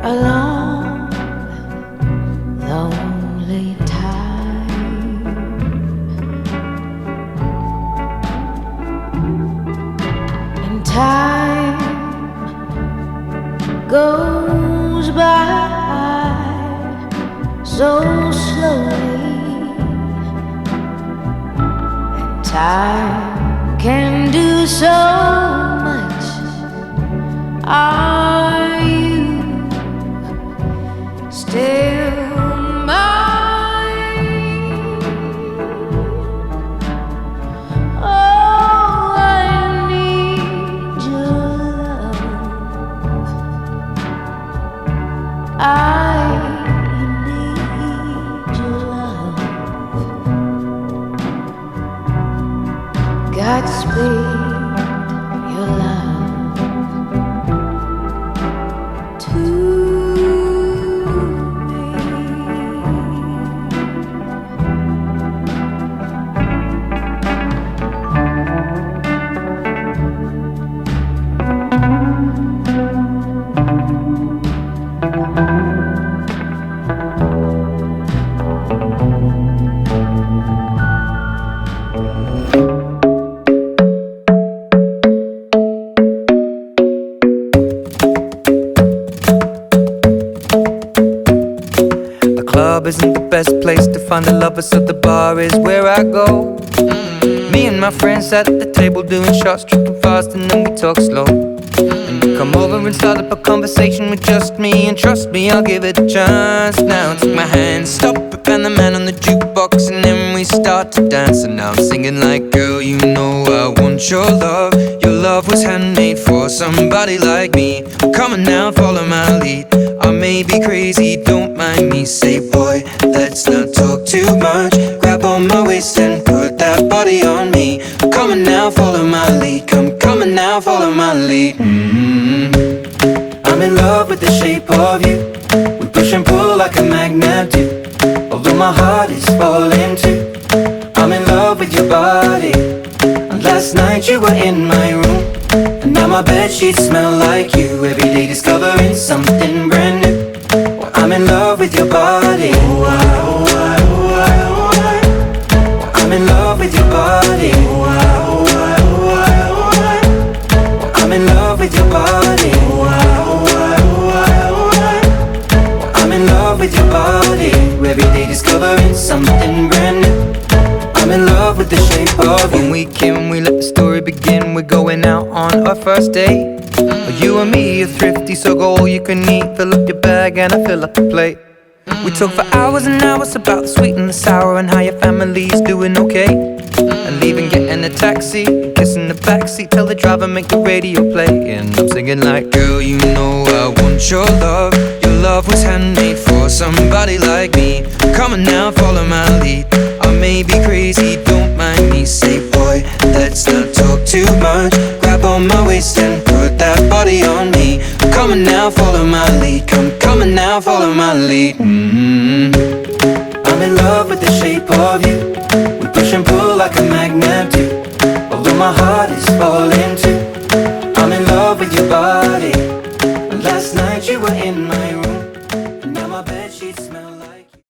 a long, lonely time. And time goes by so slowly, and time can do so much. Are you still mine? Oh, I need your love. I need your love. Godspeed, your love. Isn't the best place to find the lovers, so the bar is where I go. Me and my friends at the table doing shots, tripping fast, and then we talk slow. And you come over and start up a conversation with just me, and trust me, I'll give it a chance. Now take my hand, stop it, and the man on the jukebox, and then we start to dance. And now I'm singing like, girl, you know I want your love. Your love was handmade for somebody like me. Come on now, follow my lead. I may be crazy, don't mind me. Say, boy, let's not talk too much. Grab on my waist and put that body on me. Come on now, follow my lead. Come on now, follow my lead. I'm in love with the shape of you. We push and pull like a magnet do. Although my heart is falling too. I'm in love with your body. And last night you were in my room, and now my bedsheets smell like you. Every day discovering something brand new. Well, I'm in love with your body. I'm in love with your body. I'm in love with your body. I'm in love with your body. Every day discovering something brand new. I'm in love with the shape of you. When we came, we let the story begin. We're going out on our first date. You and me are thrifty, so go all you can eat. Fill up your bag and I fill up the plate. We talk for hours and hours about the sweet and the sour, and how your family's doing okay. And leaving, getting a taxi, kissing the backseat, tell the driver make the radio play. And I'm singing like, girl, you know I want your love. Your love was handmade for somebody like me. Come on now, follow my lead. I may be crazy, don't mind me. Say, boy, let's not talk too much. Grab on my waist and put that body on me. Come on now, follow my lead. Come on now, follow my lead. I'm in love with the shape of you. We push and pull like a magnet do. Although my heart is falling too. I'm in love with your body. Last night you were in my